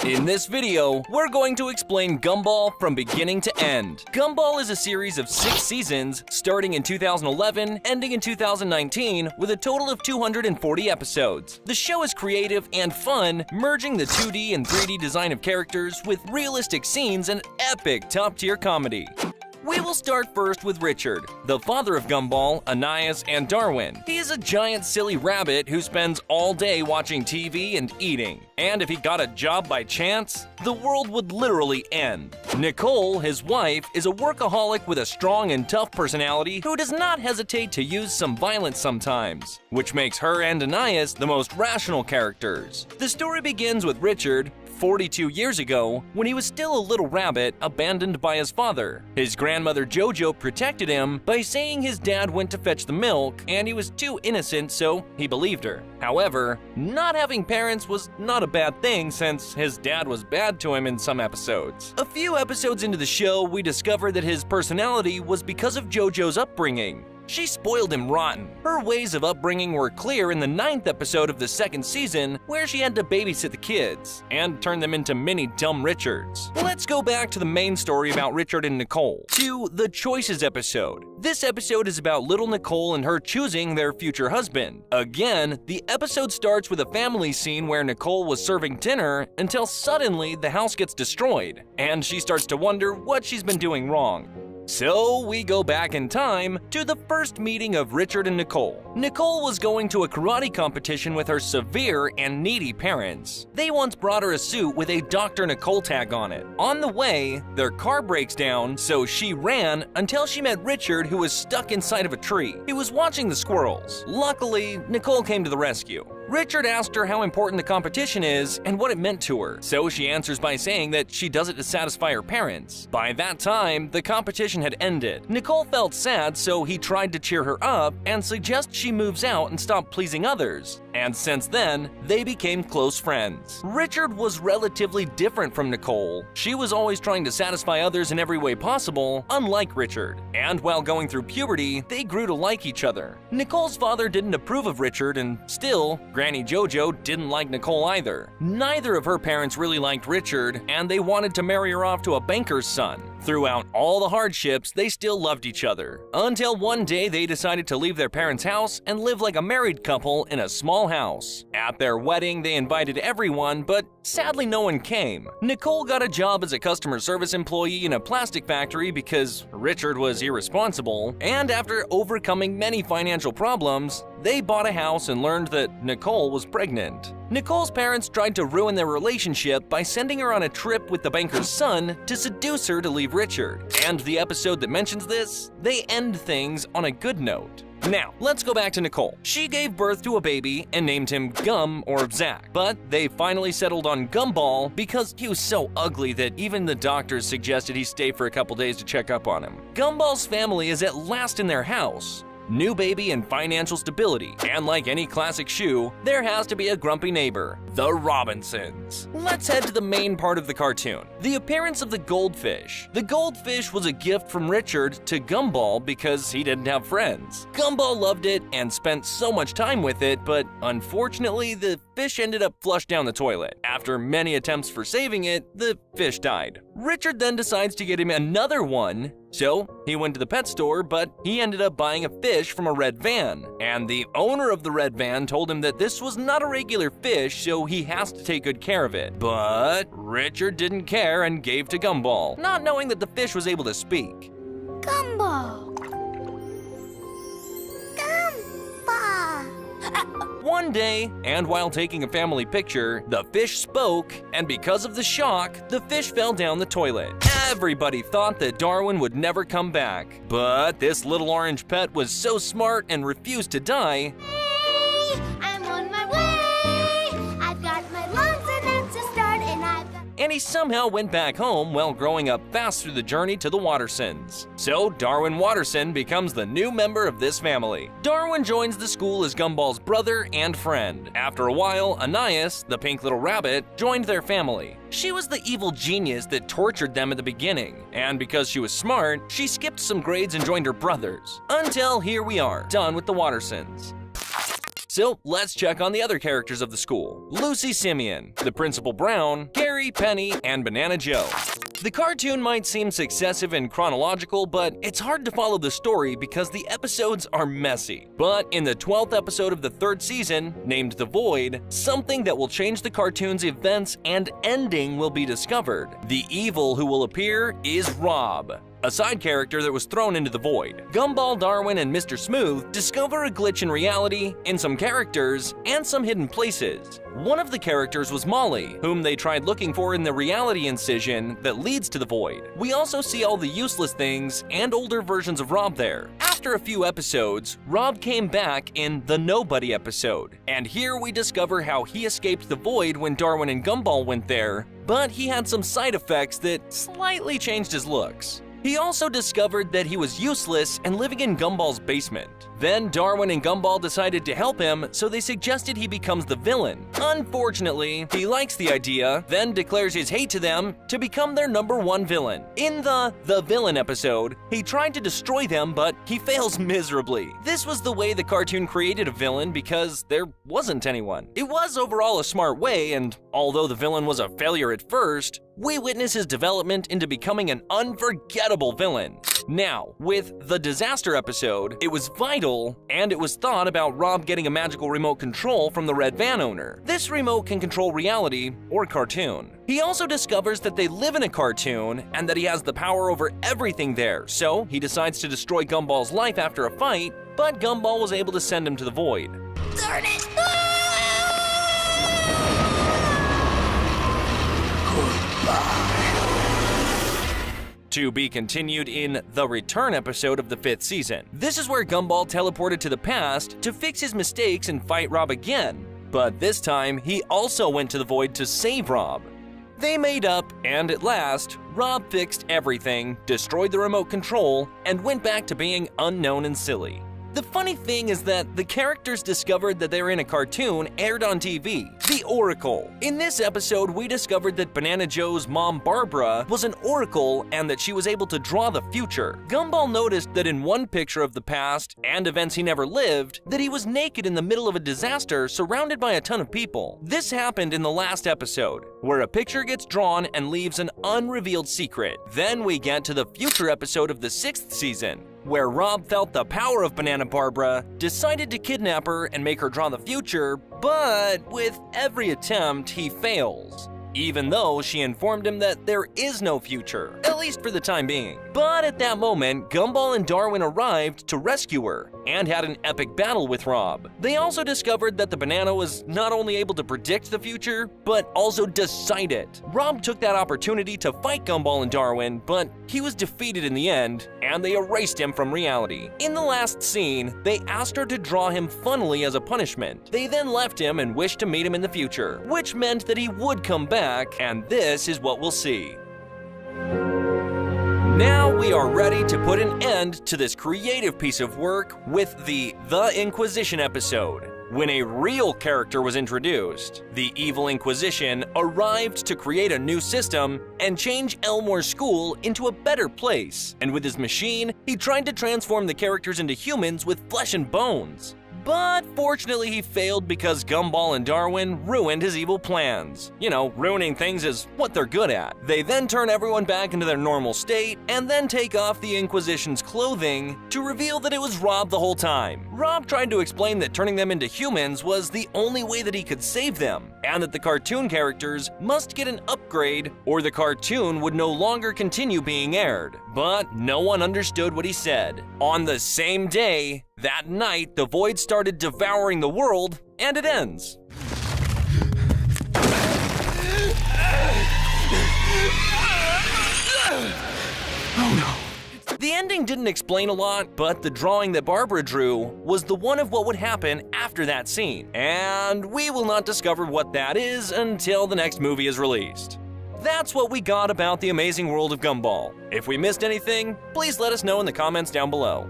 In this video, we're going to explain Gumball from beginning to end. Gumball is a series of 6 seasons, starting in 2011, ending in 2019, with a total of 240 episodes. The show is creative and fun, merging the 2D and 3D design of characters with realistic scenes and epic top-tier comedy. We will start first with Richard, the father of Gumball, Anais, and Darwin. He is a giant silly rabbit who spends all day watching TV and eating. And if he got a job by chance, the world would literally end. Nicole, his wife, is a workaholic with a strong and tough personality who does not hesitate to use some violence sometimes, which makes her and Anais the most rational characters. The story begins with Richard, 42 years ago, when he was still a little rabbit abandoned by his father. His grandmother Jojo protected him by saying his dad went to fetch the milk and he was too innocent, so he believed her. However, not having parents was not a bad thing since his dad was bad to him in some episodes. A few episodes into the show, we discover that his personality was because of Jojo's upbringing. She spoiled him rotten. Her ways of upbringing were clear in the 9th episode of the 2nd season, where she had to babysit the kids and turn them into mini dumb Richards. Let's go back to the main story about Richard and Nicole, to the Choices episode. This episode is about little Nicole and her choosing their future husband. Again, the episode starts with a family scene where Nicole was serving dinner until suddenly the house gets destroyed, and she starts to wonder what she's been doing wrong. So we go back in time to the first meeting of Richard and Nicole. Nicole was going to a karate competition with her severe and needy parents. They once brought her a suit with a Dr. Nicole tag on it. On the way, their car breaks down, so she ran until she met Richard, who was stuck inside of a tree. He was watching the squirrels. Luckily, Nicole came to the rescue. Richard asked her how important the competition is and what it meant to her, so she answers by saying that she does it to satisfy her parents. By that time, the competition had ended. Nicole felt sad, so he tried to cheer her up and suggest she moves out and stop pleasing others. And since then, they became close friends. Richard was relatively different from Nicole. She was always trying to satisfy others in every way possible, unlike Richard. And while going through puberty, they grew to like each other. Nicole's father didn't approve of Richard, and still, Granny Jojo didn't like Nicole either. Neither of her parents really liked Richard, and they wanted to marry her off to a banker's son. Throughout all the hardships, they still loved each other. Until one day they decided to leave their parents' house and live like a married couple in a small house. At their wedding, they invited everyone, but sadly no one came. Nicole got a job as a customer service employee in a plastic factory because Richard was irresponsible, and after overcoming many financial problems, they bought a house and learned that Nicole was pregnant. Nicole's parents tried to ruin their relationship by sending her on a trip with the banker's son to seduce her to leave Richard. And the episode that mentions this, they end things on a good note. Now, let's go back to Nicole. She gave birth to a baby and named him Gum or Zach, but they finally settled on Gumball because he was so ugly that even the doctors suggested he stay for a couple days to check up on him. Gumball's family is at last in their house. New baby and financial stability, and like any classic shoe, there has to be a grumpy neighbor, the Robinsons. Let's head to the main part of the cartoon, the appearance of the goldfish. The goldfish was a gift from Richard to Gumball because he didn't have friends. Gumball loved it and spent so much time with it, but unfortunately the fish ended up flushed down the toilet. After many attempts for saving it, the fish died. Richard then decides to get him another one. So he went to the pet store, but he ended up buying a fish from a red van. And the owner of the red van told him that this was not a regular fish, so he has to take good care of it. But Richard didn't care and gave to Gumball, not knowing that the fish was able to speak. Gumball. Gumball. One day, and while taking a family picture, the fish spoke, and because of the shock, the fish fell down the toilet. Everybody thought that Darwin would never come back. But this little orange pet was so smart and refused to die. Hey, I'm on my way. I've got my lungs and that's a start, and he somehow went back home while growing up fast through the journey to the Wattersons. So Darwin Watterson becomes the new member of this family. Darwin joins the school as Gumball's brother and friend. After a while, Anais, the pink little rabbit, joined their family. She was the evil genius that tortured them at the beginning, and because she was smart, she skipped some grades and joined her brothers. Until here we are, done with the Wattersons. So let's check on the other characters of the school. Lucy Simeon, the Principal Brown, Gary, Penny, and Banana Joe. The cartoon might seem successive and chronological, but it's hard to follow the story because the episodes are messy. But in the 12th episode of the 3rd season, named The Void, something that will change the cartoon's events and ending will be discovered. The evil who will appear is Rob, a side character that was thrown into the void. Gumball, Darwin, and Mr. Smooth discover a glitch in reality, in some characters, and some hidden places. One of the characters was Molly, whom they tried looking for in the reality incision that leads to the void. We also see all the useless things and older versions of Rob there. After a few episodes, Rob came back in the Nobody episode, and here we discover how he escaped the void when Darwin and Gumball went there, but he had some side effects that slightly changed his looks. He also discovered that he was useless and living in Gumball's basement. Then Darwin and Gumball decided to help him, so they suggested he becomes the villain. Unfortunately, he likes the idea, then declares his hate to them to become their #1 villain. In the Villain episode, he tried to destroy them, but he fails miserably. This was the way the cartoon created a villain because there wasn't anyone. It was overall a smart way, and although the villain was a failure at first, we witness his development into becoming an unforgettable villain. Now, with the Disaster episode, it was vital, and it was thought about Rob getting a magical remote control from the red van owner. This remote can control reality or cartoon. He also discovers that they live in a cartoon and that he has the power over everything there, so he decides to destroy Gumball's life after a fight, but Gumball was able to send him to the void. Darn it! To be continued in the Return episode of the 5th season. This is where Gumball teleported to the past to fix his mistakes and fight Rob again. But this time, he also went to the void to save Rob. They made up, and at last, Rob fixed everything, destroyed the remote control, and went back to being unknown and silly. The funny thing is that the characters discovered that they're in a cartoon aired on TV, The Oracle. In this episode, we discovered that Banana Joe's mom Barbara was an oracle and that she was able to draw the future. Gumball noticed that in one picture of the past and events he never lived, that he was naked in the middle of a disaster surrounded by a ton of people. This happened in the last episode, where a picture gets drawn and leaves an unrevealed secret. Then we get to the future episode of the 6th season, where Rob felt the power of Banana Barbara, decided to kidnap her and make her draw the future, but with every attempt, he fails. Even though she informed him that there is no future, at least for the time being. But at that moment, Gumball and Darwin arrived to rescue her and had an epic battle with Rob. They also discovered that the banana was not only able to predict the future, but also decide it. Rob took that opportunity to fight Gumball and Darwin, but he was defeated in the end, and they erased him from reality. In the last scene, they asked her to draw him funnily as a punishment. They then left him and wished to meet him in the future, which meant that he would come back, and this is what we'll see. Now we are ready to put an end to this creative piece of work with the Inquisition episode. When a real character was introduced, the evil Inquisition arrived to create a new system and change Elmore School into a better place. And with his machine, he tried to transform the characters into humans with flesh and bones. But fortunately he failed because Gumball and Darwin ruined his evil plans. You know, ruining things is what they're good at. They then turn everyone back into their normal state and then take off the Inquisition's clothing to reveal that it was Rob the whole time. Rob tried to explain that turning them into humans was the only way that he could save them, and that the cartoon characters must get an upgrade or the cartoon would no longer continue being aired. But no one understood what he said. On the same day, that night, the void started devouring the world, and it ends. Oh no. The ending didn't explain a lot, but the drawing that Barbara drew was the one of what would happen after that scene. And we will not discover what that is until the next movie is released. That's what we got about the amazing world of Gumball. If we missed anything, please let us know in the comments down below.